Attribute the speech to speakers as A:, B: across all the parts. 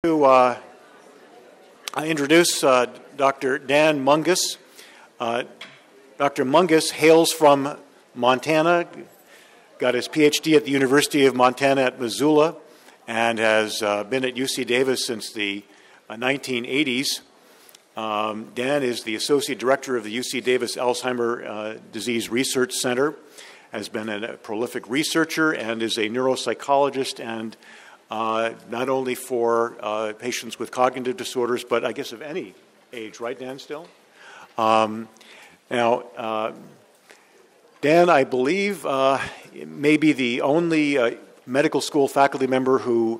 A: I introduce Dr. Dan Mungas. Dr. Mungas hails from Montana, got his Ph.D. at the University of Montana at Missoula, and has been at UC Davis since the 1980s. Dan is the Associate Director of the UC Davis Alzheimer Disease Research Center, has been a prolific researcher, and is a neuropsychologist, and not only for patients with cognitive disorders, but I guess of any age, right, Dan, still? Now, Dan, I believe, may be the only medical school faculty member who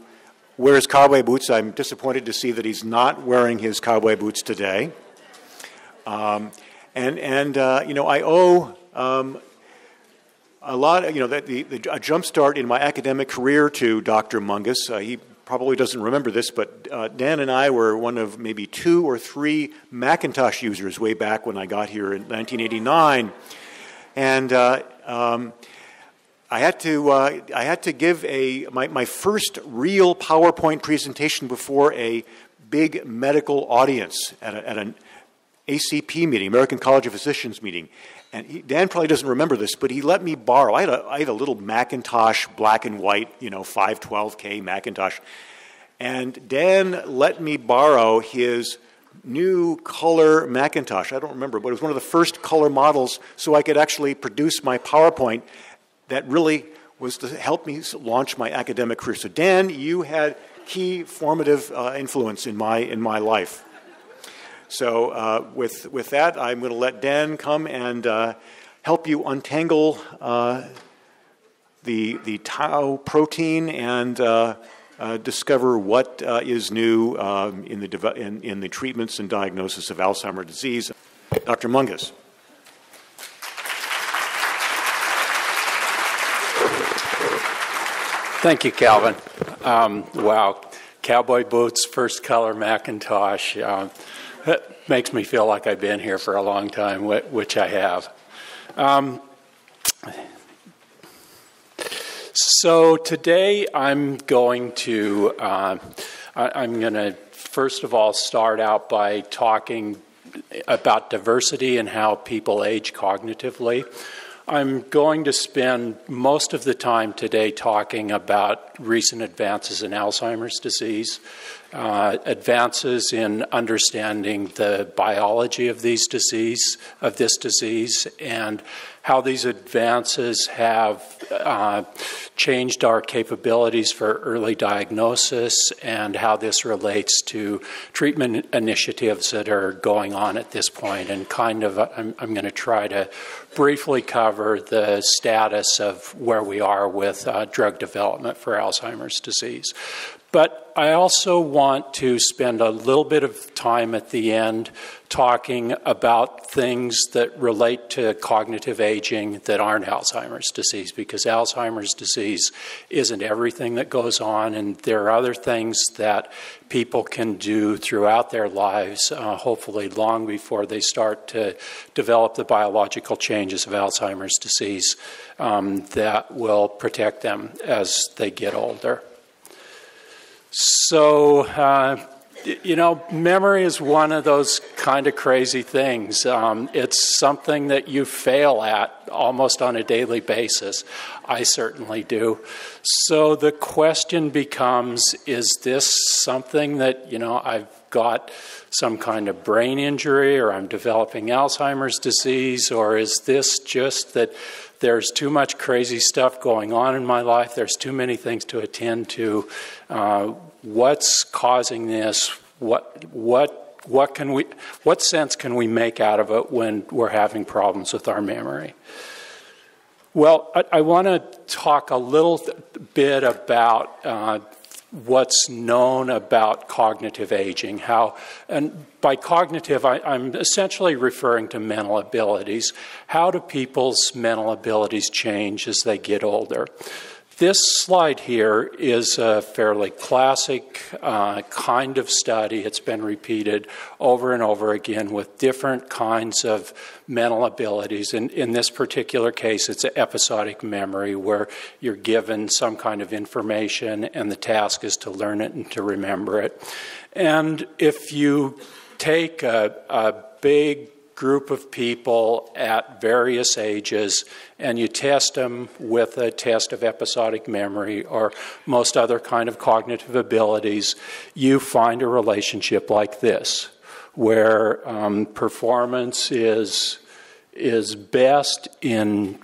A: wears cowboy boots. I'm disappointed to see that he's not wearing his cowboy boots today. I owe a lot, a jump start in my academic career to Dr. Mungas. He probably doesn't remember this, but Dan and I were one of maybe 2 or 3 Macintosh users way back when I got here in 1989, and I had to give my first real PowerPoint presentation before a big medical audience at an ACP meeting, American College of Physicians meeting. And Dan probably doesn't remember this, but he let me borrow. I had a little Macintosh, black and white, 512K Macintosh. And Dan let me borrow his new color Macintosh. I don't remember, but it was one of the first color models, so I could actually produce my PowerPoint that really was to help me launch my academic career. So Dan, you had key formative influence in my life. So with that, I'm going to let Dan come and help you untangle the tau protein and discover what is new in the treatments and diagnosis of Alzheimer disease. Dr. Mungas.
B: Thank you, Calvin. Wow, cowboy boots, first color Macintosh. That makes me feel like I've been here for a long time, which I have. So today I'm going to first of all start out by talking about diversity and how people age cognitively. I'm going to spend most of the time today talking about recent advances in Alzheimer's disease, advances in understanding the biology of this disease, and how these advances have changed our capabilities for early diagnosis, and how this relates to treatment initiatives that are going on at this point. And I'm going to try to briefly cover the status of where we are with drug development for Alzheimer's disease. But I also want to spend a little bit of time at the end talking about things that relate to cognitive aging that aren't Alzheimer's disease, because Alzheimer's disease isn't everything that goes on, and there are other things that people can do throughout their lives, hopefully long before they start to develop the biological changes of Alzheimer's disease that will protect them as they get older. So, memory is one of those kind of crazy things. It's something that you fail at almost on a daily basis. I certainly do. So the question becomes, is this something that, I've got some kind of brain injury, or I'm developing Alzheimer's disease, or is this just that there's too much crazy stuff going on in my life, there's too many things to attend to, what's causing this, what sense can we make out of it when we're having problems with our memory? Well, I want to talk a little bit about what's known about cognitive aging. And by cognitive, I'm essentially referring to mental abilities. How do people's mental abilities change as they get older? This slide here is a fairly classic kind of study. It's been repeated over and over again with different kinds of mental abilities. In this particular case, it's an episodic memory where you're given some kind of information and the task is to learn it and to remember it. And if you take a big group of people at various ages and you test them with a test of episodic memory or most other kind of cognitive abilities, you find a relationship like this, where performance is best in,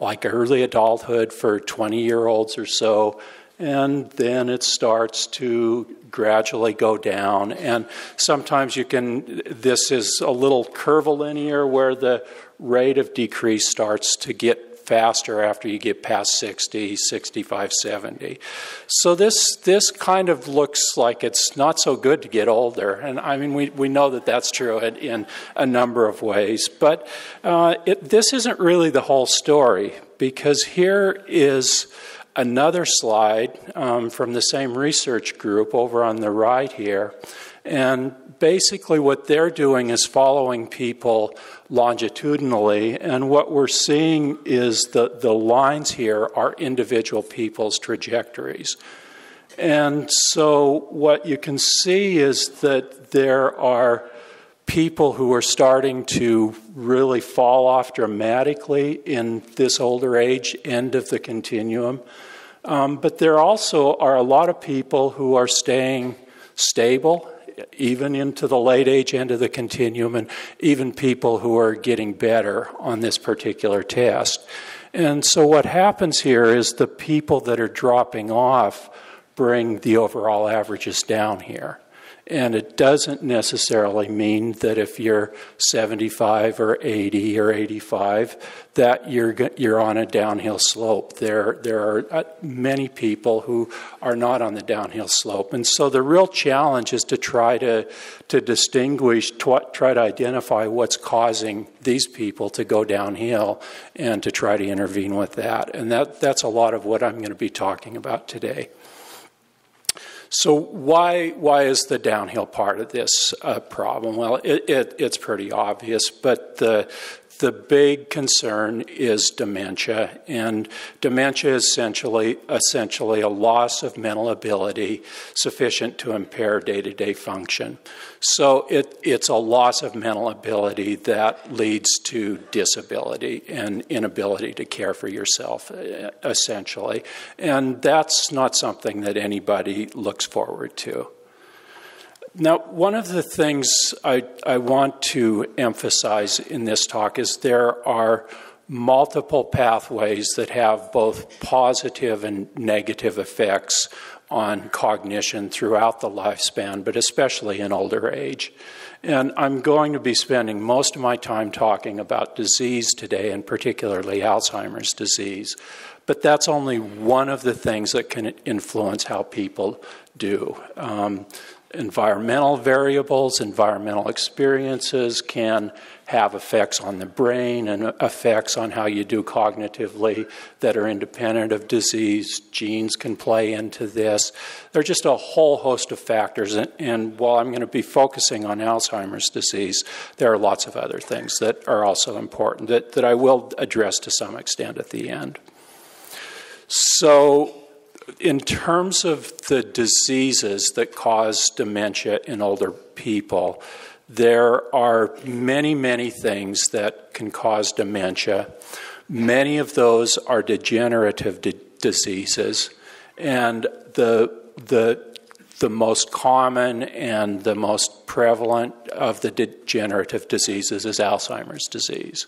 B: like early adulthood for 20-year-olds or so, and then it starts to gradually go down. And sometimes this is a little curvilinear where the rate of decrease starts to get faster after you get past 60, 65, 70. So this kind of looks like it's not so good to get older. And I mean, we know that that's true in a number of ways. But this isn't really the whole story, because here is another slide from the same research group over on the right here. And basically what they're doing is following people longitudinally, and what we're seeing is the lines here are individual people's trajectories. And so what you can see is that there are people who are starting to really fall off dramatically in this older age end of the continuum. But there also are a lot of people who are staying stable, even into the late age end of the continuum, and even people who are getting better on this particular test. And so what happens here is the people that are dropping off bring the overall averages down here. And it doesn't necessarily mean that if you're 75 or 80 or 85 that you're on a downhill slope. There are many people who are not on the downhill slope. And so the real challenge is to try to distinguish, try to identify what's causing these people to go downhill and to try to intervene with that. And that's a lot of what I'm going to be talking about today. So why is the downhill part of this a problem? Well, it's pretty obvious, but the big concern is dementia, and dementia is essentially a loss of mental ability sufficient to impair day-to-day function. So it's a loss of mental ability that leads to disability and inability to care for yourself, essentially. And that's not something that anybody looks forward to. Now, one of the things I want to emphasize in this talk is there are multiple pathways that have both positive and negative effects on cognition throughout the lifespan, but especially in older age. And I'm going to be spending most of my time talking about disease today, and particularly Alzheimer's disease. But that's only one of the things that can influence how people do. Environmental variables, environmental experiences can have effects on the brain and effects on how you do cognitively that are independent of disease. Genes can play into this. There are just a whole host of factors. And while I'm going to be focusing on Alzheimer's disease, there are lots of other things that are also important that I will address to some extent at the end. So, in terms of the diseases that cause dementia in older people, there are many, many things that can cause dementia. Many of those are degenerative diseases, and the most common and the most prevalent of the degenerative diseases is Alzheimer's disease.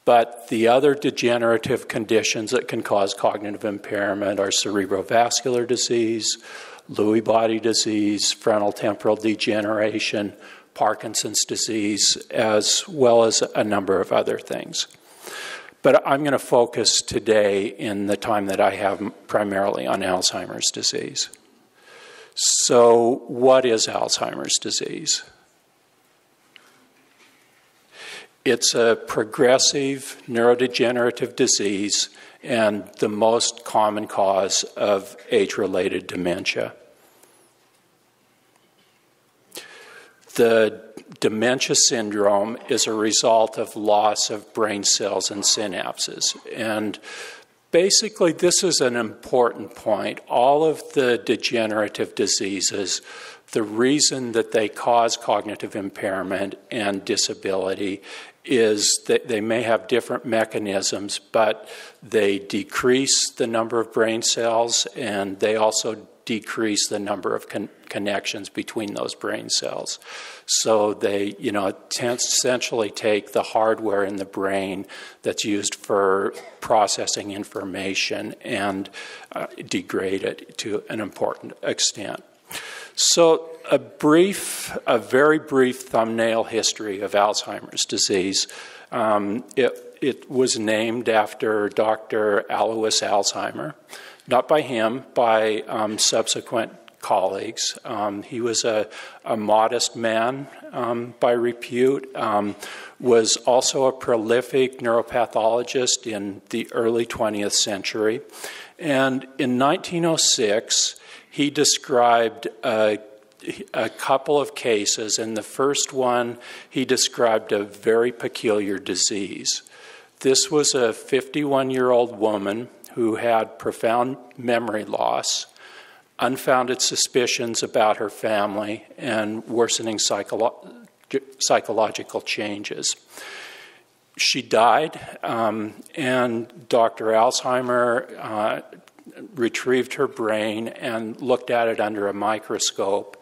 B: But the other degenerative conditions that can cause cognitive impairment are cerebrovascular disease, Lewy body disease, frontal temporal degeneration, Parkinson's disease, as well as a number of other things. But I'm going to focus today in the time that I have primarily on Alzheimer's disease. So what is Alzheimer's disease? It's a progressive neurodegenerative disease and the most common cause of age-related dementia. The dementia syndrome is a result of loss of brain cells and synapses. And basically, this is an important point. All of the degenerative diseases, the reason that they cause cognitive impairment and disability is that they may have different mechanisms, but they decrease the number of brain cells and they also decrease the number of connections between those brain cells. So they, essentially take the hardware in the brain that's used for processing information and degrade it to an important extent. So a very brief thumbnail history of Alzheimer's disease. It was named after Dr. Alois Alzheimer, not by him, by subsequent colleagues. He was a modest man by repute, was also a prolific neuropathologist in the early 20th century. And in 1906, he described a couple of cases. In the first one, he described a very peculiar disease. This was a 51-year-old woman who had profound memory loss, unfounded suspicions about her family, and worsening psychological changes. She died, and Dr. Alzheimer retrieved her brain and looked at it under a microscope,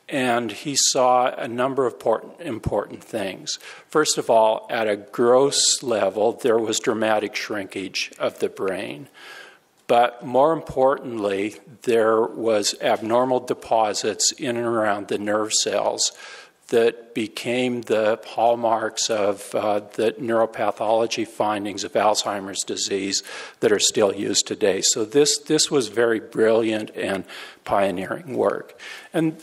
B: and he saw a number of important things. First of all, at a gross level, there was dramatic shrinkage of the brain. But more importantly, there was abnormal deposits in and around the nerve cells that became the hallmarks of the neuropathology findings of Alzheimer's disease that are still used today. So this was very brilliant and pioneering work. And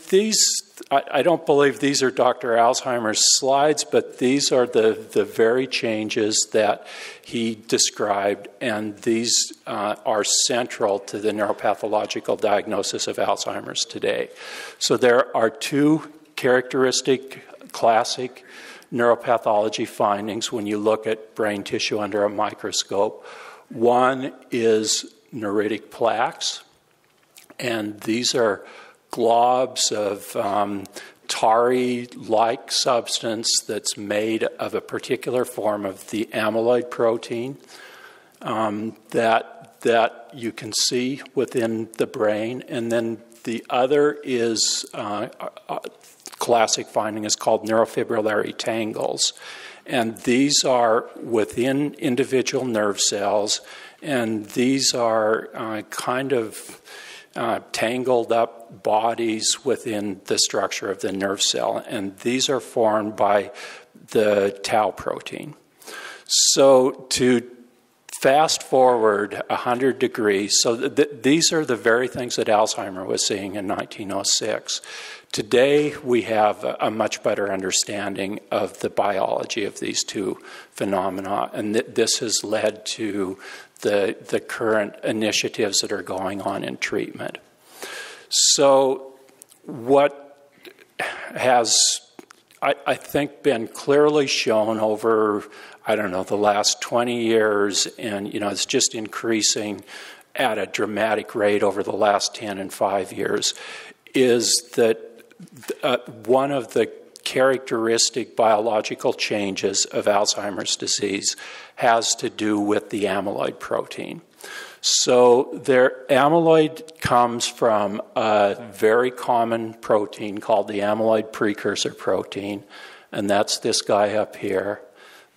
B: I don't believe these are Dr. Alzheimer's slides, but these are the very changes that he described, and these are central to the neuropathological diagnosis of Alzheimer's today. So there are two characteristic classic neuropathology findings when you look at brain tissue under a microscope. One is neuritic plaques, and these are globs of tarry-like substance that's made of a particular form of the amyloid protein that you can see within the brain. And then the other is classic finding is called neurofibrillary tangles. And these are within individual nerve cells, and these are tangled up bodies within the structure of the nerve cell, and these are formed by the tau protein. So to fast forward 100 degrees, so these are the very things that Alzheimer was seeing in 1906. Today, we have a much better understanding of the biology of these two phenomena, and this has led to the current initiatives that are going on in treatment. So what has, I think, been clearly shown over, the last 20 years, and, it's just increasing at a dramatic rate over the last 10 and 5 years, is that one of the characteristic biological changes of Alzheimer's disease has to do with the amyloid protein. So amyloid comes from a very common protein called the amyloid precursor protein, and that's this guy up here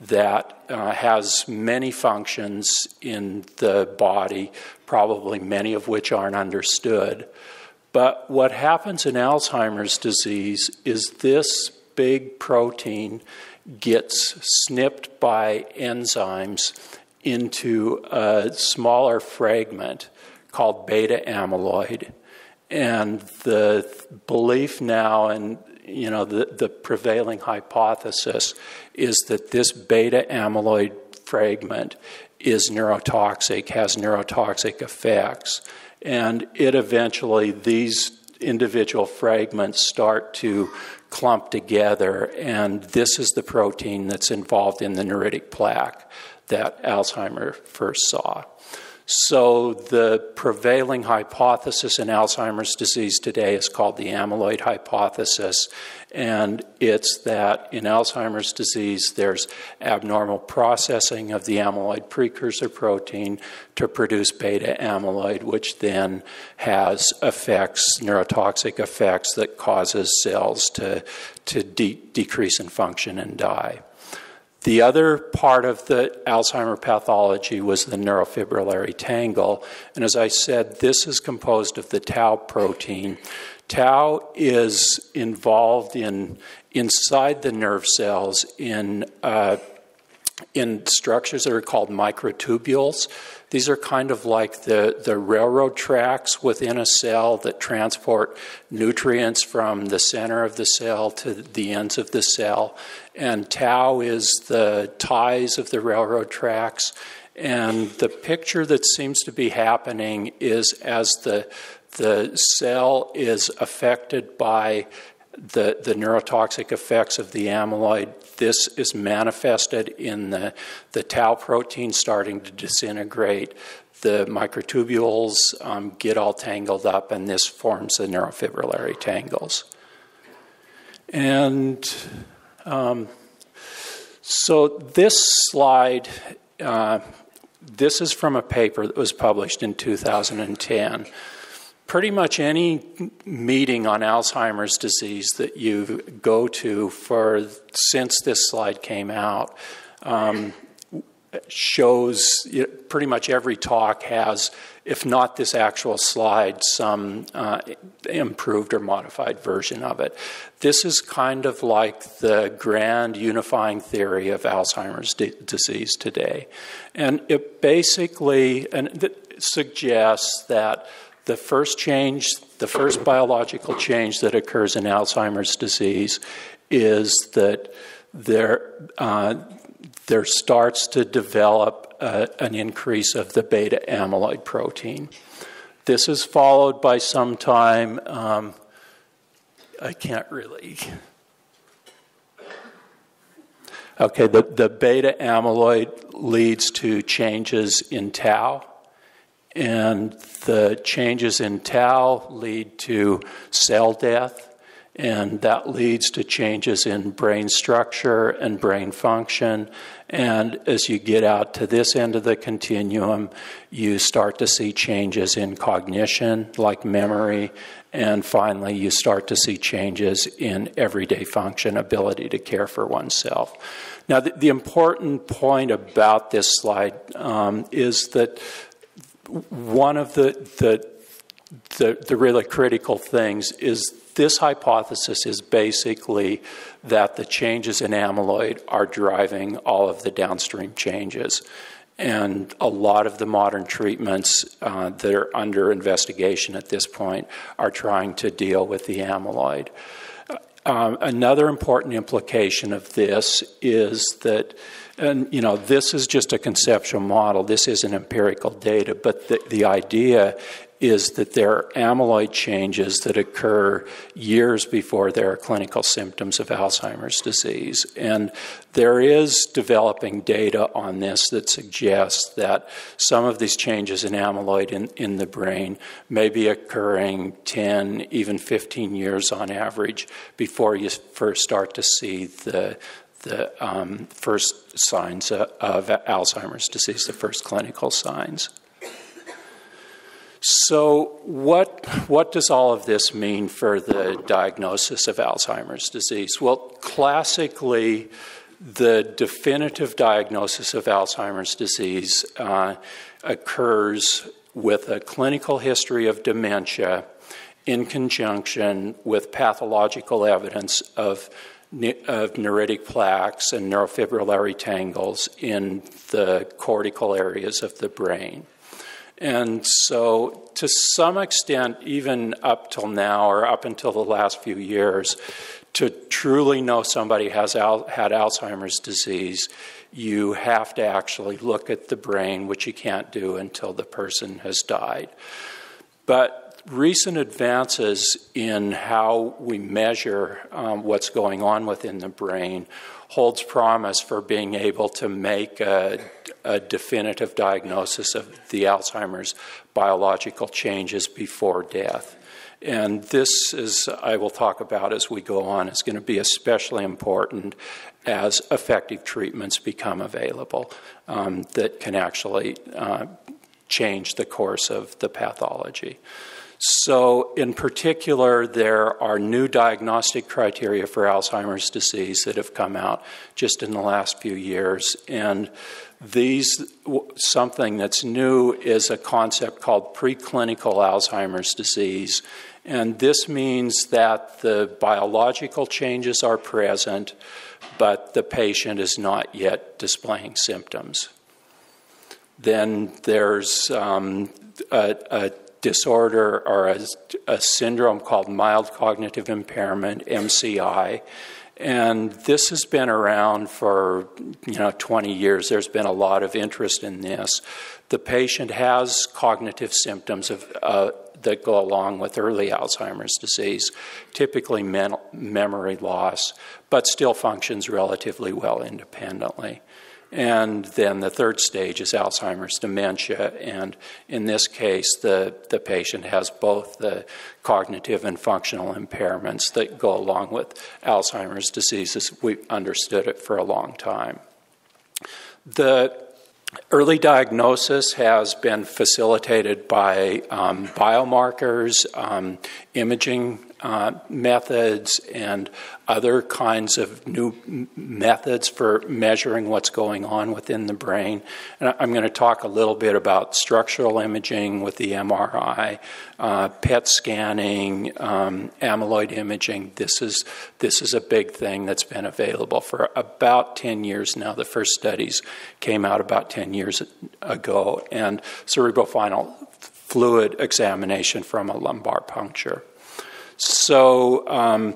B: that has many functions in the body, probably many of which aren't understood. But what happens in Alzheimer's disease is this big protein gets snipped by enzymes into a smaller fragment called beta amyloid. And the belief now the prevailing hypothesis is that this beta amyloid fragment is neurotoxic, has neurotoxic effects, and these individual fragments start to clump together, and this is the protein that's involved in the neuritic plaque that Alzheimer first saw. So the prevailing hypothesis in Alzheimer's disease today is called the amyloid hypothesis, and it's that in Alzheimer's disease there's abnormal processing of the amyloid precursor protein to produce beta amyloid, which then has effects, neurotoxic effects that causes cells to decrease in function and die. The other part of the Alzheimer pathology was the neurofibrillary tangle, and as I said, this is composed of the tau protein. Tau is involved inside the nerve cells in structures that are called microtubules. These are kind of like the railroad tracks within a cell that transport nutrients from the center of the cell to the ends of the cell. And tau is the ties of the railroad tracks. And the picture that seems to be happening is as the cell is affected by the neurotoxic effects of the amyloid, this is manifested in the tau protein starting to disintegrate. The microtubules get all tangled up, and this forms the neurofibrillary tangles. And so this slide, this is from a paper that was published in 2010. Pretty much any meeting on Alzheimer's disease that you go to since this slide came out shows pretty much every talk has, if not this actual slide, some improved or modified version of it. This is kind of like the grand unifying theory of Alzheimer's disease today. And it basically suggests that the first biological change that occurs in Alzheimer's disease is that there starts to develop an increase of the beta amyloid protein. This is followed by some time, I can't really. Okay, the beta amyloid leads to changes in tau. And the changes in tau lead to cell death, and that leads to changes in brain structure and brain function. And as you get out to this end of the continuum, you start to see changes in cognition, like memory, and finally you start to see changes in everyday function, ability to care for oneself. Now, the important point about this slide is that one of the really critical things is this hypothesis is basically that the changes in amyloid are driving all of the downstream changes. And a lot of the modern treatments that are under investigation at this point are trying to deal with the amyloid. Another important implication of this is that, and this is just a conceptual model, this isn't empirical data, but the idea is that there are amyloid changes that occur years before there are clinical symptoms of Alzheimer's disease. And there is developing data on this that suggests that some of these changes in amyloid in the brain may be occurring 10, even 15 years on average before you first start to see the first signs of Alzheimer's disease, the first clinical signs. So what does all of this mean for the diagnosis of Alzheimer's disease? Well, classically, the definitive diagnosis of Alzheimer's disease occurs with a clinical history of dementia in conjunction with pathological evidence of neuritic plaques and neurofibrillary tangles in the cortical areas of the brain. And so, to some extent, even up till now, or up until the last few years, To truly know somebody has had Alzheimer's disease, you have to actually look at the brain, which you can't do until the person has died. But recent advances in how we measure what's going on within the brain holds promise for being able to make a definitive diagnosis of the Alzheimer's biological changes before death. And this, is, I will talk about as we go on, is going to be especially important as effective treatments become available that can actually change the course of the pathology. So in particular, there are new diagnostic criteria for Alzheimer's disease that have come out just in the last few years. And something that's new is a concept called preclinical Alzheimer's disease. And this means that the biological changes are present, but the patient is not yet displaying symptoms. Then there's a disorder or a syndrome called mild cognitive impairment, MCI. And this has been around for 20 years. There's been a lot of interest in this. The patient has cognitive symptoms that go along with early Alzheimer's disease, typically memory loss, but still functions relatively well independently. And then the third stage is Alzheimer's dementia, and in this case, the patient has both the cognitive and functional impairments that go along with Alzheimer's disease as we understood it for a long time. The early diagnosis has been facilitated by biomarkers, imaging methods, and other kinds of new methods for measuring what's going on within the brain. And I'm going to talk a little bit about structural imaging with the MRI, PET scanning, amyloid imaging. This is a big thing that's been available for about 10 years now. The first studies came out about 10 years ago, and cerebrospinal fluid examination from a lumbar puncture. So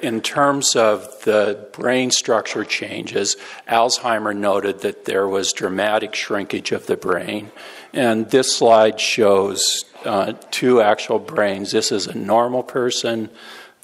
B: in terms of the brain structure changes, Alzheimer noted that there was dramatic shrinkage of the brain. And this slide shows two actual brains. This is a normal person.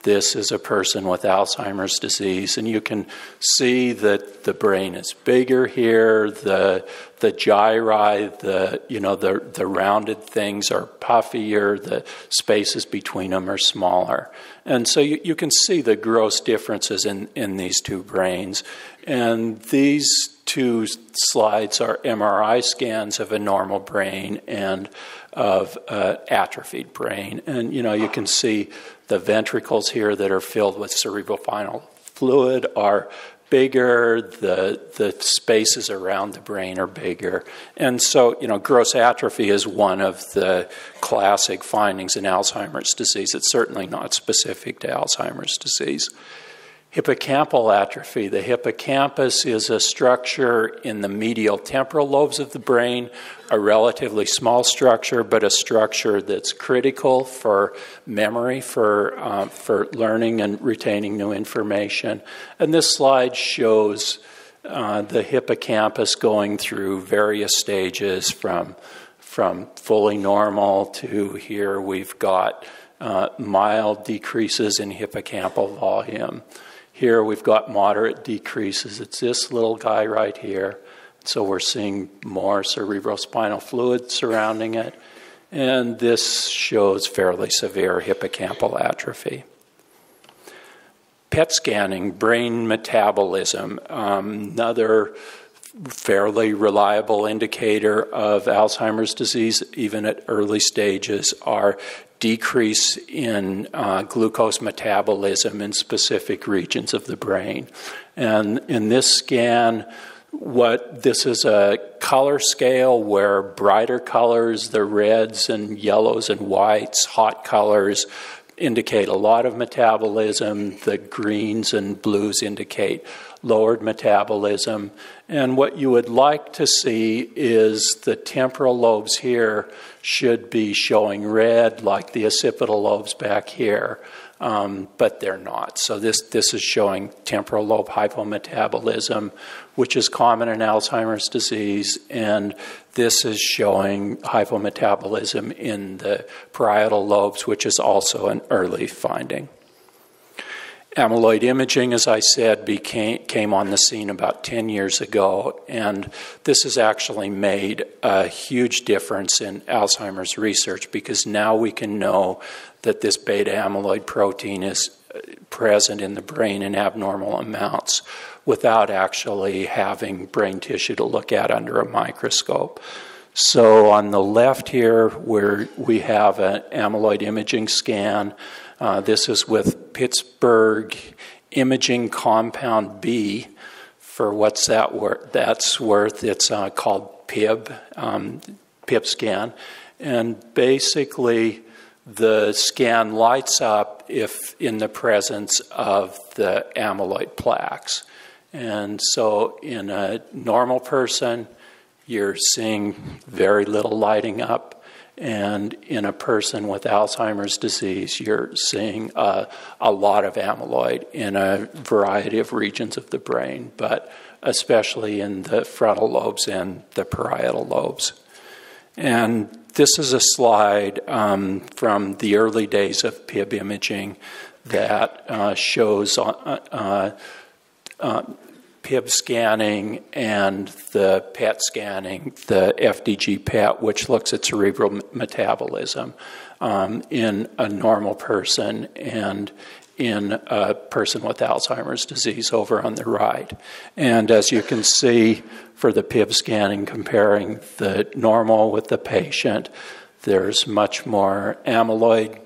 B: This is a person with Alzheimer's disease, and you can see that the brain is bigger here. The gyri, the rounded things are puffier. The spaces between them are smaller, and so you can see the gross differences in these two brains. And these two slides are MRI scans of a normal brain and of an atrophied brain, and you can see the ventricles here that are filled with cerebrospinal fluid are bigger, the spaces around the brain are bigger. And so, gross atrophy is one of the classic findings in Alzheimer's disease. It's certainly not specific to Alzheimer's disease. Hippocampal atrophy. The hippocampus is a structure in the medial temporal lobes of the brain, a relatively small structure, but a structure that's critical for memory, for learning and retaining new information. And this slide shows the hippocampus going through various stages from fully normal to here we've got mild decreases in hippocampal volume. Here we've got moderate decreases. It's this little guy right here. So we're seeing more cerebrospinal fluid surrounding it. And this shows fairly severe hippocampal atrophy. PET scanning, brain metabolism, another fairly reliable indicator of Alzheimer's disease, even at early stages, are decrease in glucose metabolism in specific regions of the brain. And in this scan, this is a color scale where brighter colors, the reds and yellows and whites, hot colors, indicate a lot of metabolism. The greens and blues indicate lowered metabolism. And what you would like to see is the temporal lobes here should be showing red, like the occipital lobes back here, but they're not. So this is showing temporal lobe hypometabolism, which is common in Alzheimer's disease, and this is showing hypometabolism in the parietal lobes, which is also an early finding. Amyloid imaging, as I said, came on the scene about 10 years ago, and this has actually made a huge difference in Alzheimer's research because now we can know that this beta amyloid protein is present in the brain in abnormal amounts without actually having brain tissue to look at under a microscope. So on the left here, where we have an amyloid imaging scan, this is with Pittsburgh Imaging Compound B. For what's that worth? That's worth. It's called PIB, PIB scan, and basically the scan lights up if in the presence of the amyloid plaques. And so in a normal person, you're seeing very little lighting up. And in a person with Alzheimer's disease, you're seeing a lot of amyloid in a variety of regions of the brain, but especially in the frontal lobes and the parietal lobes. And this is a slide from the early days of PIB imaging that shows PIB scanning and the PET scanning, the FDG PET, which looks at cerebral metabolism in a normal person and in a person with Alzheimer's disease over on the right. And as you can see, for the PIB scanning, comparing the normal with the patient, there's much more amyloid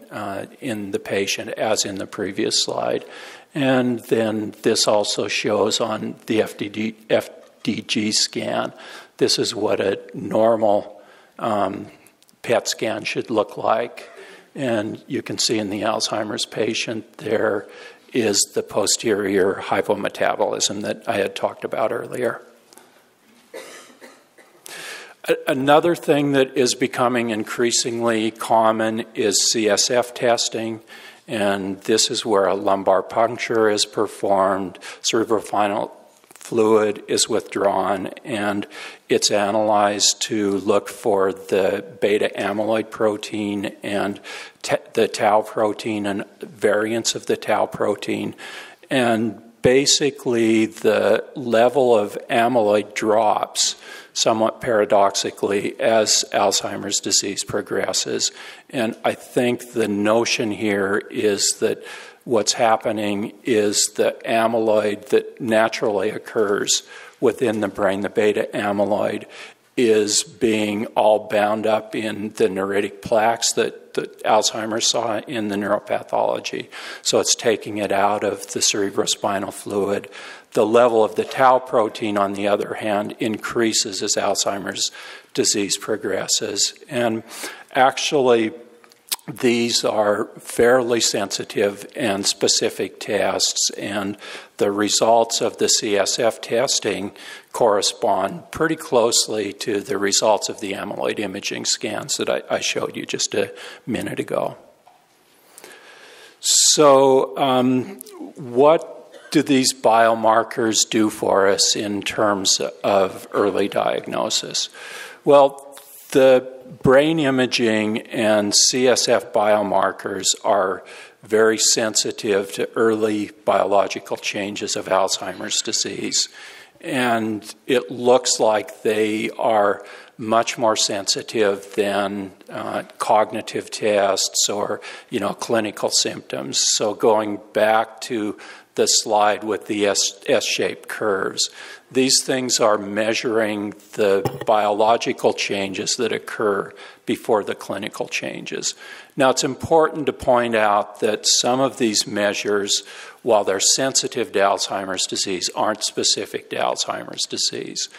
B: in the patient as in the previous slide. And then this also shows on the FDG scan. This is what a normal PET scan should look like. And you can see in the Alzheimer's patient there is the posterior hypometabolism that I had talked about earlier. Another thing that is becoming increasingly common is CSF testing. And this is where a lumbar puncture is performed, cerebrospinal fluid is withdrawn, and it's analyzed to look for the beta amyloid protein and the tau protein and variants of the tau protein. And basically, the level of amyloid drops somewhat paradoxically as Alzheimer's disease progresses. And I think the notion here is that what's happening is the amyloid that naturally occurs within the brain, the beta amyloid, is being all bound up in the neuritic plaques that Alzheimer's saw in the neuropathology. So it's taking it out of the cerebrospinal fluid. The level of the tau protein, on the other hand, increases as Alzheimer's disease progresses. And actually, these are fairly sensitive and specific tests, and the results of the CSF testing correspond pretty closely to the results of the amyloid imaging scans that I showed you just a minute ago. So what do these biomarkers do for us in terms of early diagnosis? Well, the brain imaging and CSF biomarkers are very sensitive to early biological changes of Alzheimer's disease. And it looks like they are much more sensitive than cognitive tests or, clinical symptoms. So going back to the slide with the S-shaped curves, these things are measuring the biological changes that occur before the clinical changes. Now, it's important to point out that some of these measures, while they're sensitive to Alzheimer's disease, aren't specific to Alzheimer's disease.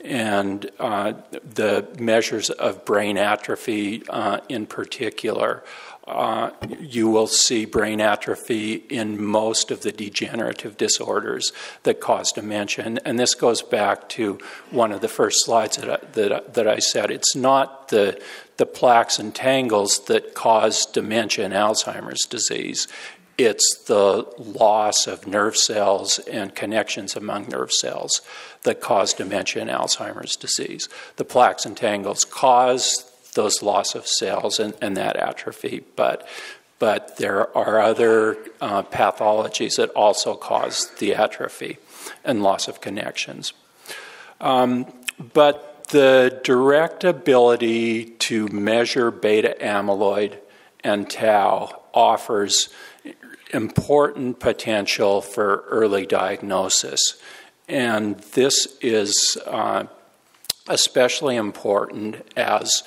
B: and the measures of brain atrophy in particular. You will see brain atrophy in most of the degenerative disorders that cause dementia. And this goes back to one of the first slides that I said. It's not the plaques and tangles that cause dementia and Alzheimer's disease. It's the loss of nerve cells and connections among nerve cells that cause dementia and Alzheimer's disease. The plaques and tangles cause those loss of cells and that atrophy, but there are other pathologies that also cause the atrophy and loss of connections. But the direct ability to measure beta amyloid and tau offers important potential for early diagnosis. And this is especially important as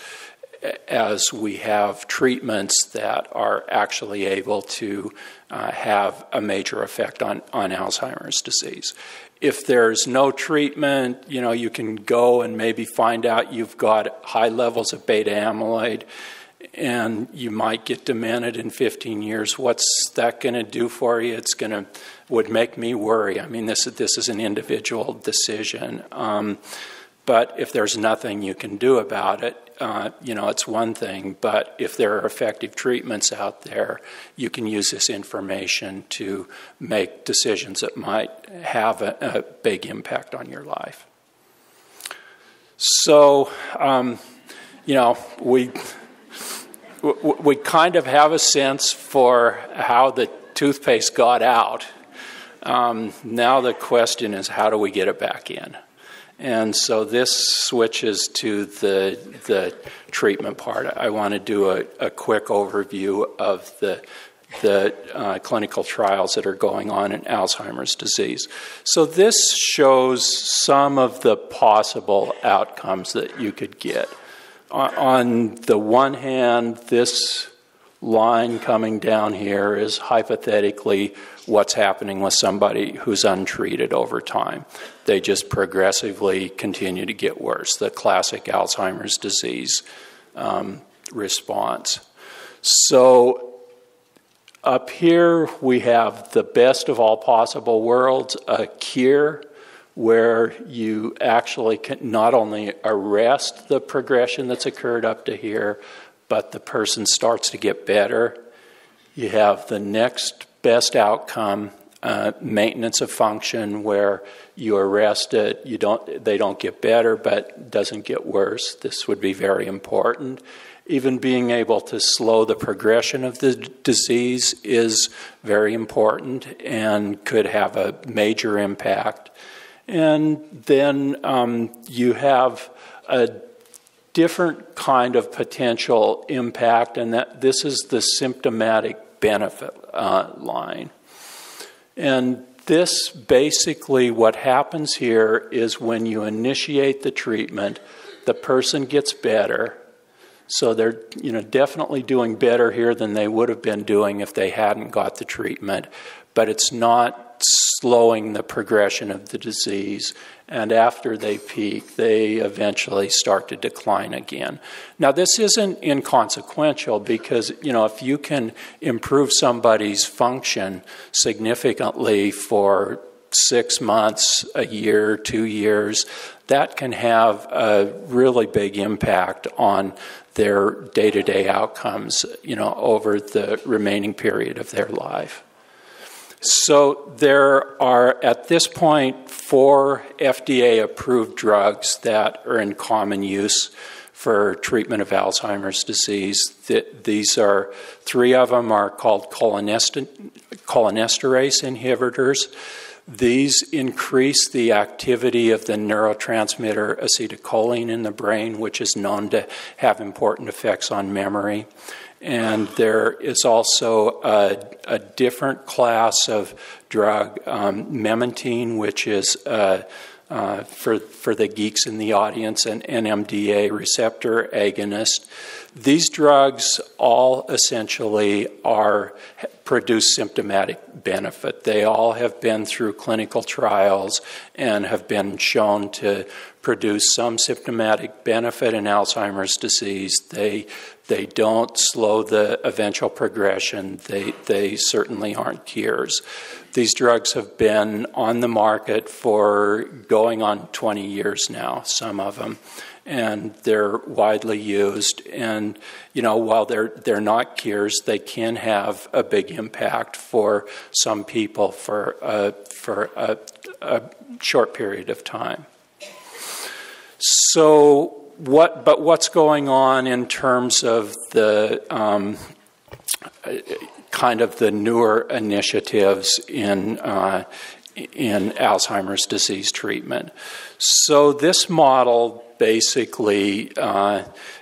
B: we have treatments that are actually able to have a major effect on Alzheimer's disease. If there's no treatment, you can go and maybe find out you've got high levels of beta amyloid, and you might get demented in 15 years. What's that going to do for you? Would make me worry. I mean, this is an individual decision. But if there's nothing you can do about it, it's one thing. But if there are effective treatments out there, you can use this information to make decisions that might have a big impact on your life. So, we kind of have a sense for how the toothpaste got out. Now the question is, how do we get it back in? And so this switches to the treatment part. I want to do a quick overview of the clinical trials that are going on in Alzheimer's disease. So this shows some of the possible outcomes that you could get. On the one hand, this line coming down here is hypothetically what's happening with somebody who's untreated over time. They just progressively continue to get worse, the classic Alzheimer's disease response. So up here we have the best of all possible worlds, a cure where you actually can not only arrest the progression that's occurred up to here, but the person starts to get better. You have the next best outcome, maintenance of function, where you arrest it, they don't get better, but it doesn't get worse. This would be very important. Even being able to slow the progression of the disease is very important and could have a major impact. And then you have a different kind of potential impact, and that this is the symptomatic benefit line. And this basically, what happens here is when you initiate the treatment, the person gets better. So they're definitely doing better here than they would have been doing if they hadn't got the treatment. But it's not slowing the progression of the disease, and after they peak, they eventually start to decline again. Now, this isn't inconsequential because, if you can improve somebody's function significantly for 6 months, a year, 2 years, that can have a really big impact on their day-to-day outcomes, over the remaining period of their life. So there are, at this point, 4 FDA-approved drugs that are in common use for treatment of Alzheimer's disease. These are 3 of them are called cholinesterase inhibitors. These increase the activity of the neurotransmitter acetylcholine in the brain, which is known to have important effects on memory. And there is also a different class of drug, memantine, which is a for the geeks in the audience, an NMDA receptor agonist. These drugs all essentially produce symptomatic benefit. They all have been through clinical trials and have been shown to produce some symptomatic benefit in Alzheimer's disease. They don't slow the eventual progression. They certainly aren't cures. These drugs have been on the market for going on 20 years now, some of them, and they're widely used. And while they're not cures, they can have a big impact for some people for a short period of time. So what's going on in terms of the kind of the newer initiatives in Alzheimer's disease treatment? So this model basically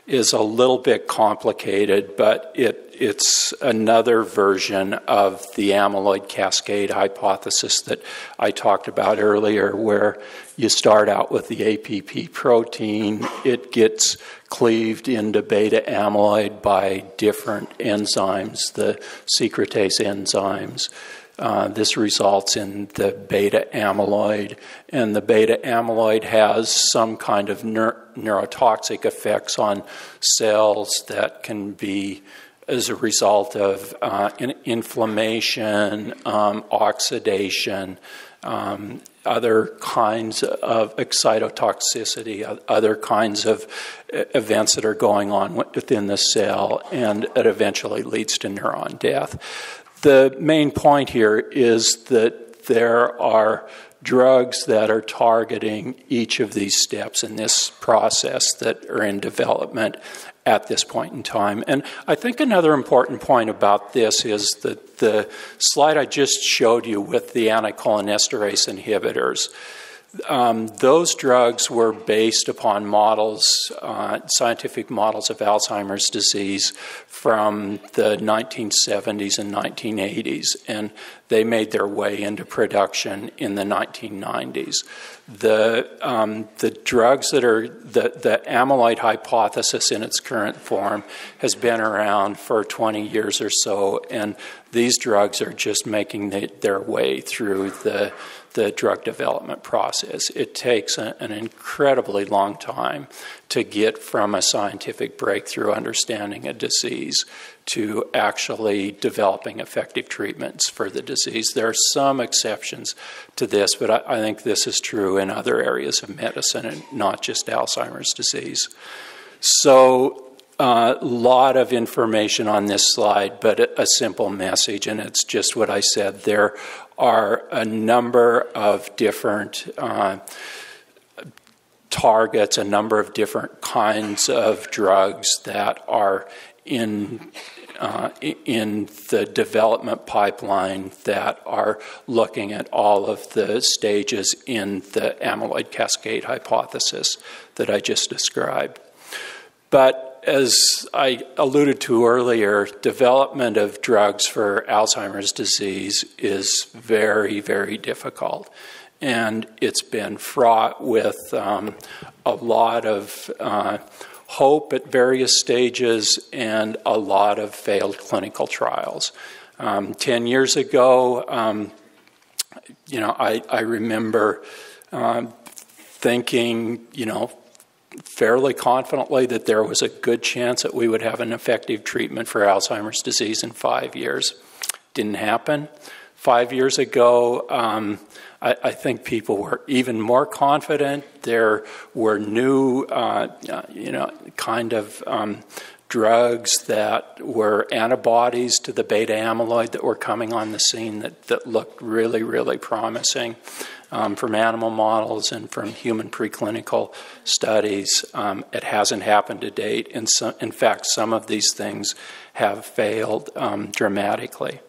B: is a little bit complicated, but it's another version of the amyloid cascade hypothesis that I talked about earlier, where you start out with the APP protein, it gets cleaved into beta amyloid by different enzymes, the secretase enzymes. This results in the beta amyloid, and the beta amyloid has some kind of neurotoxic effects on cells that can be as a result of inflammation, oxidation, other kinds of excitotoxicity, other kinds of events that are going on within the cell, and it eventually leads to neuron death. The main point here is that there are drugs that are targeting each of these steps in this process that are in development at this point in time. And I think another important point about this is that the slide I just showed you with the anticholinesterase inhibitors, those drugs were based upon models, scientific models of Alzheimer's disease from the 1970s and 1980s, and they made their way into production in the 1990s. The drugs that are, the amyloid hypothesis in its current form has been around for 20 years or so, and these drugs are just making their way through the drug development process. It takes an incredibly long time to get from a scientific breakthrough understanding a disease to actually developing effective treatments for the disease. There are some exceptions to this, but I think this is true in other areas of medicine and not just Alzheimer's disease. So a lot of information on this slide, but a simple message, and it's just what I said. There are a number of different targets, a number of different kinds of drugs that are in the development pipeline that are looking at all of the stages in the amyloid cascade hypothesis that I just described. But as I alluded to earlier, development of drugs for Alzheimer's disease is very, very difficult. And it's been fraught with a lot of hope at various stages and a lot of failed clinical trials. 10 years ago, I remember thinking, fairly confidently that there was a good chance that we would have an effective treatment for Alzheimer's disease in 5 years. Didn't happen. 5 years ago, I think people were even more confident. There were new, drugs that were antibodies to the beta amyloid that were coming on the scene that looked really, really promising. From animal models and from human preclinical studies. It hasn't happened to date. And in fact, some of these things have failed dramatically.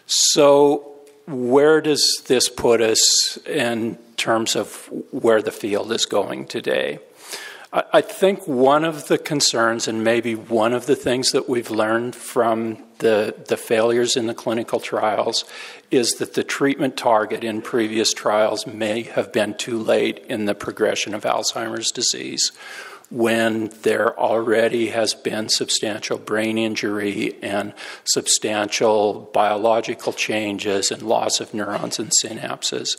B: So where does this put us in terms of where the field is going today? I think one of the concerns, and maybe one of the things that we've learned from the failures in the clinical trials is that the treatment target in previous trials may have been too late in the progression of Alzheimer's disease, when there already has been substantial brain injury and substantial biological changes and loss of neurons and synapses.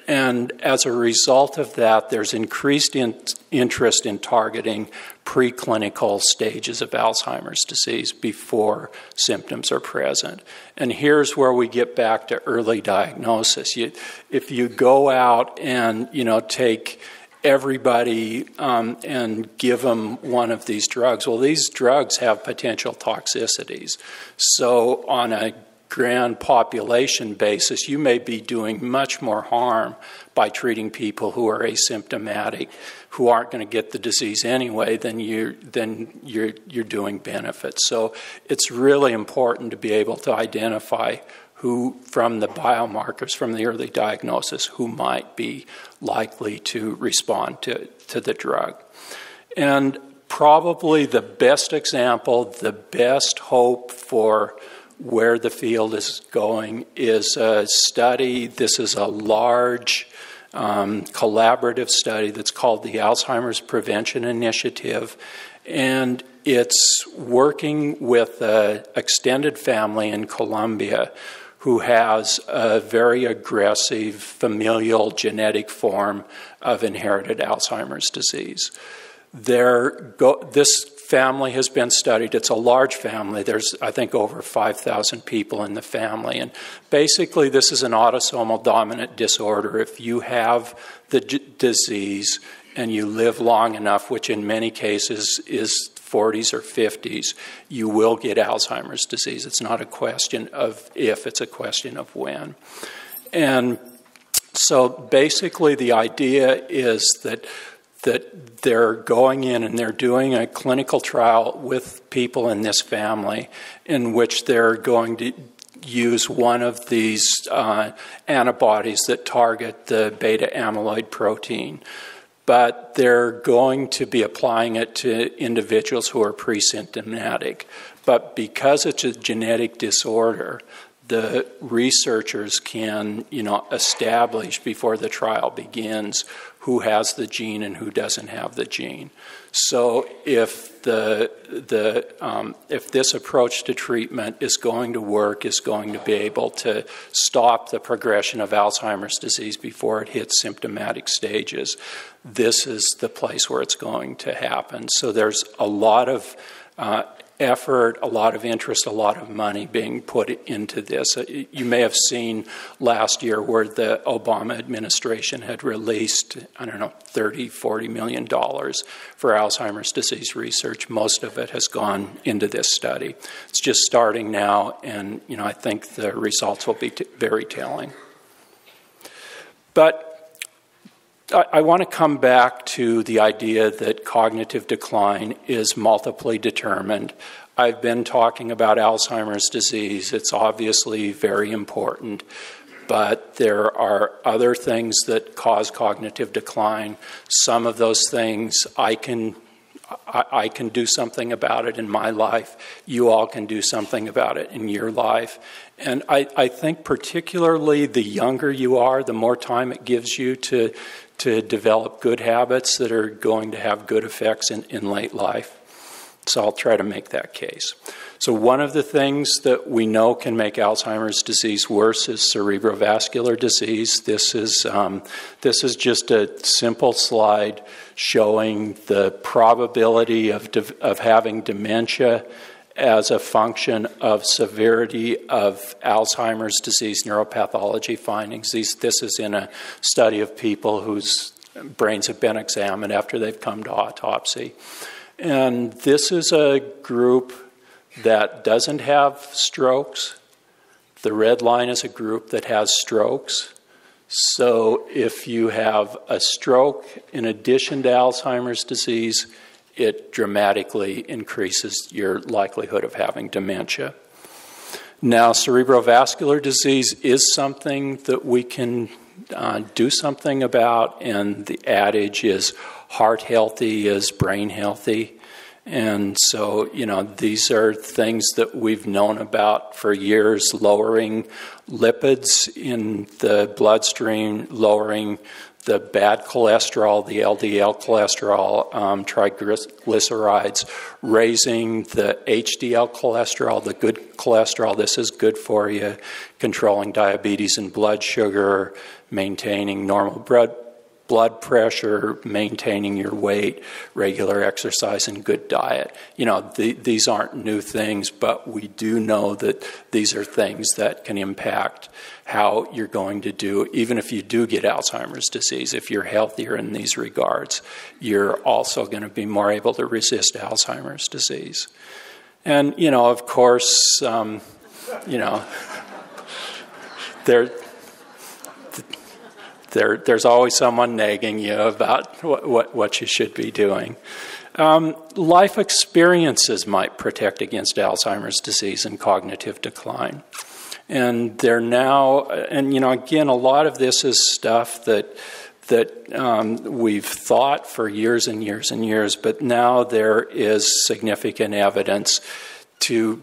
B: And as a result of that, there's increased interest in targeting preclinical stages of Alzheimer's disease before symptoms are present. And here's where we get back to early diagnosis. If you go out and take everybody and give them one of these drugs, well, these drugs have potential toxicities. So on a grand population basis, you may be doing much more harm by treating people who are asymptomatic, who aren't going to get the disease anyway, than you're doing benefits. So it's really important to be able to identify who, from the biomarkers, from the early diagnosis, who might be likely to respond to the drug. And probably the best example, the best hope for where the field is going is a study. This is a large collaborative study that's called the Alzheimer's Prevention Initiative, and it's working with an extended family in Colombia who has a very aggressive familial genetic form of inherited Alzheimer's disease. This family has been studied. It's a large family. There's, I think, over 5,000 people in the family. And basically, this is an autosomal dominant disorder. If you have the disease and you live long enough, which in many cases is 40s or 50s, you will get Alzheimer's disease. It's not a question of if, it's a question of when. And so basically, the idea is that they're going in and they're doing a clinical trial with people in this family in which they're going to use one of these antibodies that target the beta amyloid protein. But they're going to be applying it to individuals who are pre-symptomatic. But because it's a genetic disorder, the researchers can, establish before the trial begins who has the gene and who doesn't have the gene. So if if this approach to treatment is going to work, is going to be able to stop the progression of Alzheimer's disease before it hits symptomatic stages, this is the place where it's going to happen. So there's a lot of effort, a lot of interest, a lot of money being put into this. You may have seen last year where the Obama administration had released, $30-40 million for Alzheimer's disease research. Most of it has gone into this study. It's just starting now, and I think the results will be very telling. But I want to come back to the idea that cognitive decline is multiply determined. I've been talking about Alzheimer's disease. It's obviously very important, but there are other things that cause cognitive decline. Some of those things I can do something about it in my life. You all can do something about it in your life. And I think particularly the younger you are, the more time it gives you to develop good habits that are going to have good effects in late life. So I'll try to make that case. So one of the things that we know can make Alzheimer's disease worse is cerebrovascular disease. This is just a simple slide showing the probability of having dementia as a function of severity of Alzheimer's disease neuropathology findings. This is in a study of people whose brains have been examined after they've come to autopsy. And this is a group that doesn't have strokes. The red line is a group that has strokes. So if you have a stroke in addition to Alzheimer's disease, it dramatically increases your likelihood of having dementia. Now, cerebrovascular disease is something that we can do something about, and the adage is heart healthy is brain healthy. And so, these are things that we've known about for years, lowering lipids in the bloodstream, lowering the bad cholesterol, the LDL cholesterol, triglycerides, raising the HDL cholesterol, the good cholesterol, this is good for you, controlling diabetes and blood sugar, maintaining normal blood pressure, maintaining your weight, regular exercise, and good diet. These aren't new things, but we do know that these are things that can impact how you're going to do, even if you do get Alzheimer's disease. If you're healthier in these regards, you're also going to be more able to resist Alzheimer's disease. And, of course, there's always someone nagging you about what you should be doing. Life experiences might protect against Alzheimer's disease and cognitive decline. And they're now, again, a lot of this is stuff that we've thought for years and years and years, but now there is significant evidence to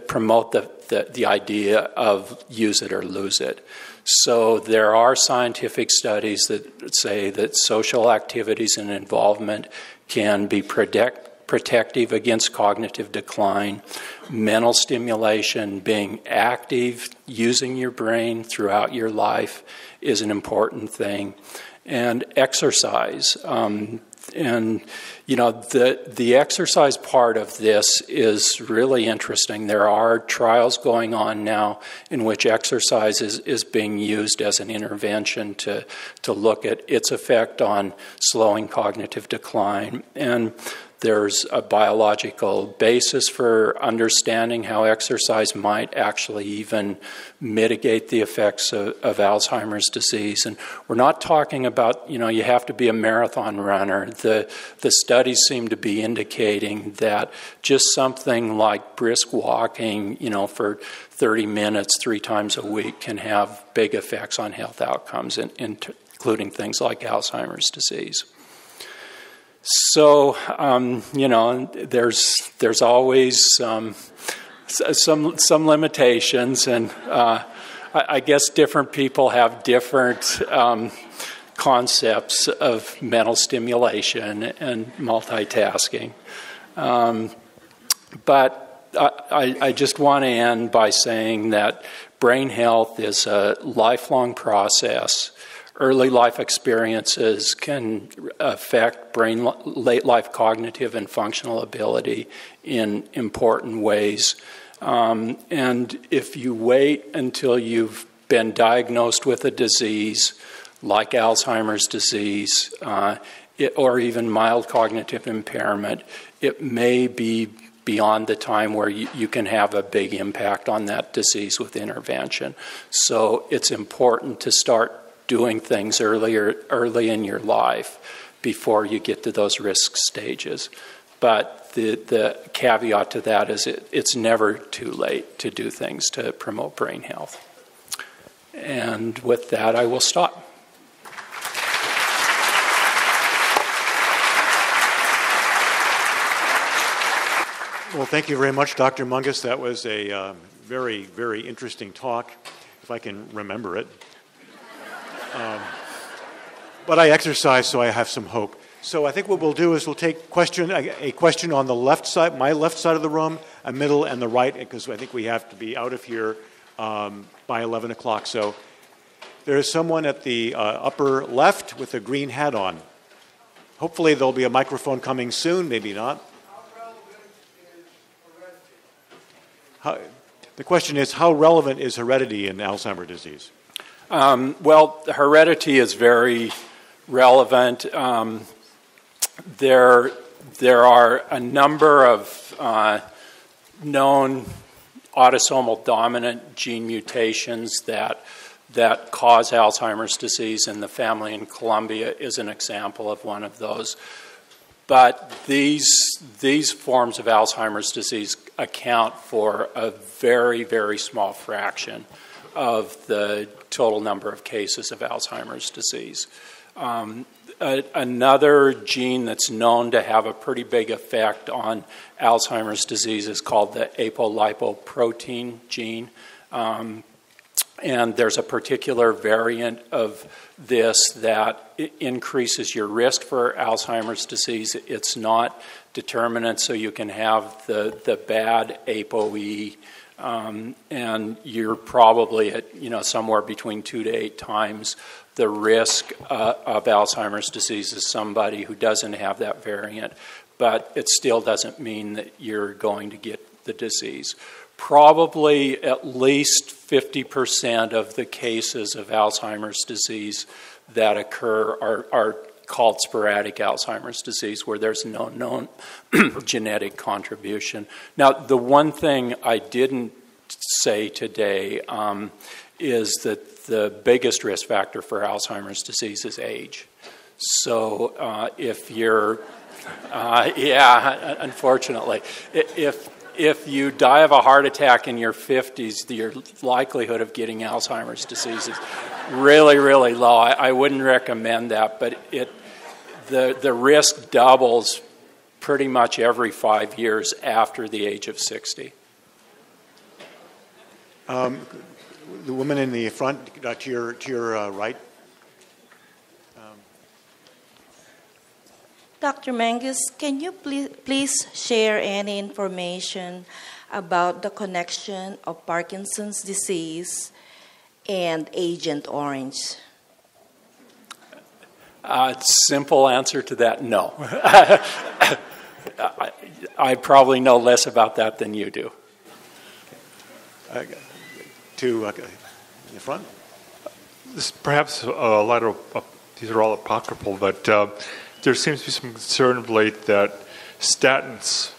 B: promote the idea of use it or lose it. So there are scientific studies that say that social activities and involvement can be protective against cognitive decline. Mental stimulation, being active, using your brain throughout your life is an important thing. And exercise. The exercise part of this is really interesting. There are trials going on now in which exercise is being used as an intervention to look at its effect on slowing cognitive decline. And there's a biological basis for understanding how exercise might actually even mitigate the effects of Alzheimer's disease. And we're not talking about, you have to be a marathon runner. The studies seem to be indicating that just something like brisk walking, for 30 minutes 3 times a week can have big effects on health outcomes, including things like Alzheimer's disease. So, there's always some limitations, and I guess different people have different concepts of mental stimulation and multitasking. But I just want to end by saying that brain health is a lifelong process. Early life experiences can affect late life cognitive and functional ability in important ways. And if you wait until you've been diagnosed with a disease like Alzheimer's disease or even mild cognitive impairment, it may be beyond the time where you can have a big impact on that disease with intervention. So it's important to start doing things early in your life before you get to those risk stages. But the caveat to that is it's never too late to do things to promote brain health. And with that, I will stop.
A: Well, thank you very much, Dr. Mungas. That was a very, very interesting talk, if I can remember it. But I exercise, so I have some hope. So I think what we'll do is we'll take a question on the left side, my left side of the room, a middle, and the right, because I think we have to be out of here by 11 o'clock. So there is someone at the upper left with a green hat on. Hopefully there'll be a microphone coming soon, maybe not. The question is, how relevant is heredity in Alzheimer's disease?
B: Well, heredity is very relevant. There are a number of known autosomal dominant gene mutations that cause Alzheimer's disease, and the family in Colombia is an example of one of those. But these forms of Alzheimer's disease account for a very, very small fraction of the total number of cases of Alzheimer's disease. another gene that's known to have a pretty big effect on Alzheimer's disease is called the apolipoprotein gene. And there's a particular variant of this that increases your risk for Alzheimer's disease. It's not determinant, so you can have the bad ApoE, and you're probably at somewhere between 2 to 8 times the risk of Alzheimer's disease as somebody who doesn't have that variant. But it still doesn't mean that you're going to get the disease. Probably at least 50% of the cases of Alzheimer's disease that occur are called sporadic Alzheimer's disease, where there's no known genetic contribution. Now, the one thing I didn't say today is that the biggest risk factor for Alzheimer's disease is age. So if you're, unfortunately, if you die of a heart attack in your 50s, your likelihood of getting Alzheimer's disease is really, really low. I wouldn't recommend that, but the risk doubles pretty much every 5 years after the age of 60.
A: The woman in the front, to your right.
C: Dr. Mungas, can you please share any information about the connection of Parkinson's disease and Agent Orange?
B: Simple answer to that, no. I probably know less about that than you do.
A: To the front.
D: This perhaps a lot of these are all apocryphal, but there seems to be some concern of late that statins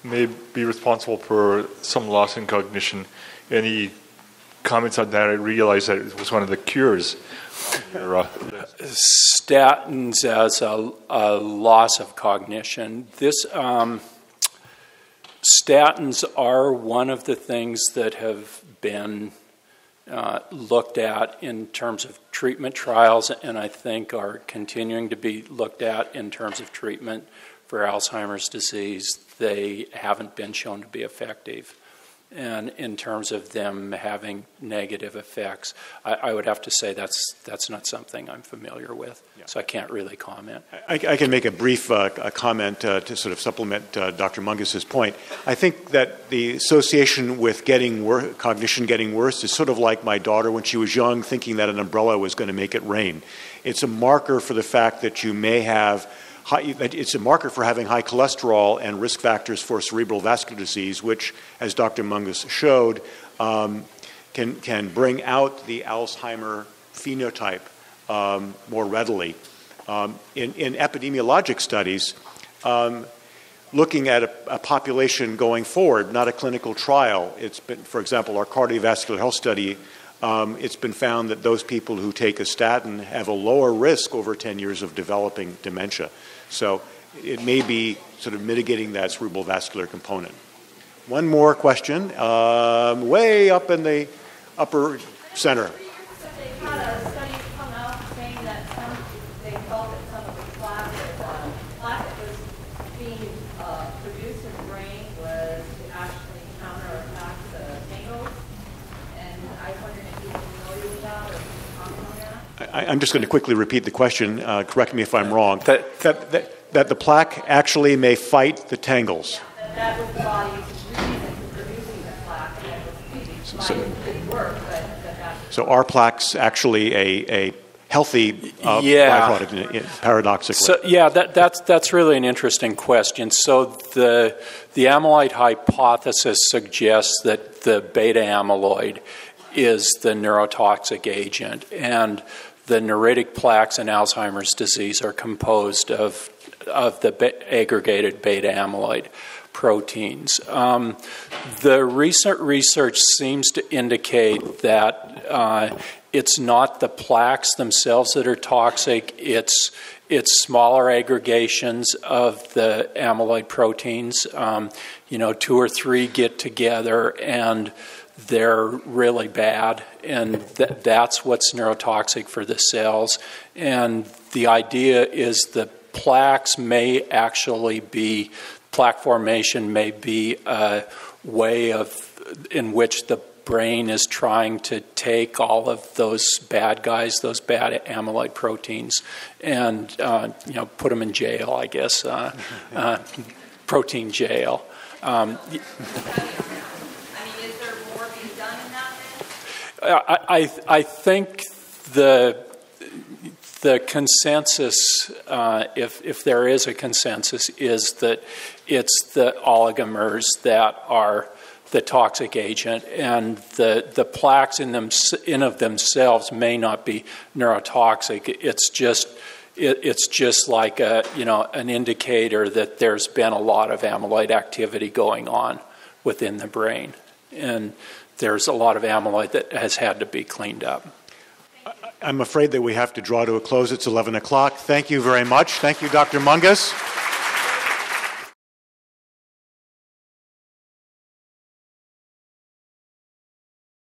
D: may be responsible for some loss in cognition. Any comments on that? I realize that it was one of the cures.
B: Statins as a loss of cognition. Statins are one of the things that have been looked at in terms of treatment trials, and I think are continuing to be looked at in terms of treatment for Alzheimer's disease. They haven't been shown to be effective. And in terms of them having negative effects, I would have to say that's not something I'm familiar with, so I can't really comment.
A: I can make a brief comment to sort of supplement Dr. Mungas' point. I think that the association with cognition getting worse is sort of like my daughter when she was young thinking that an umbrella was going to make it rain. It's a marker for the fact that you may have it's a marker for having high cholesterol and risk factors for cerebral vascular disease, which, as Dr. Mungas showed, can bring out the Alzheimer phenotype more readily. In epidemiologic studies, looking at a population going forward, not a clinical trial, it's been, for example, our cardiovascular health study, it's been found that those people who take a statin have a lower risk over 10 years of developing dementia. So it may be sort of mitigating that cerebral vascular component. One more question, way up in the upper center.
E: They had a study come out saying that they thought that some of the plaque that was being produced in the brain was to actually counterattack the tangles. And I was wondering if you're familiar with that or comment on that?
A: I'm just going to quickly repeat the question. Correct me if I'm wrong. That the plaque actually may fight the tangles.
E: Yeah, that was the body's reason for producing the plaque, and it didn't work, but that. So
A: are plaques actually a healthy byproduct, paradoxically?
B: So that's really an interesting question. So the amyloid hypothesis suggests that the beta amyloid is the neurotoxic agent, and the neuritic plaques in Alzheimer's disease are composed of the aggregated beta amyloid proteins. The recent research seems to indicate that it's not the plaques themselves that are toxic, it's smaller aggregations of the amyloid proteins. 2 or 3 get together, and they're really bad, and that's what's neurotoxic for the cells. And the idea is the plaques may actually be, plaque formation may be a way in which the brain is trying to take all of those bad guys, those bad amyloid proteins, and put them in jail, I guess, protein jail.
E: I mean, is there more being done in that?
B: I think the consensus, if there is a consensus, is that it's the oligomers that are the toxic agent, and the plaques in of themselves may not be neurotoxic. It's just like an indicator that there's been a lot of amyloid activity going on within the brain, and there's a lot of amyloid that has had to be cleaned up.
A: I'm afraid that we have to draw to a close. It's 11 o'clock. Thank you very much. Thank you, Dr. Mungas.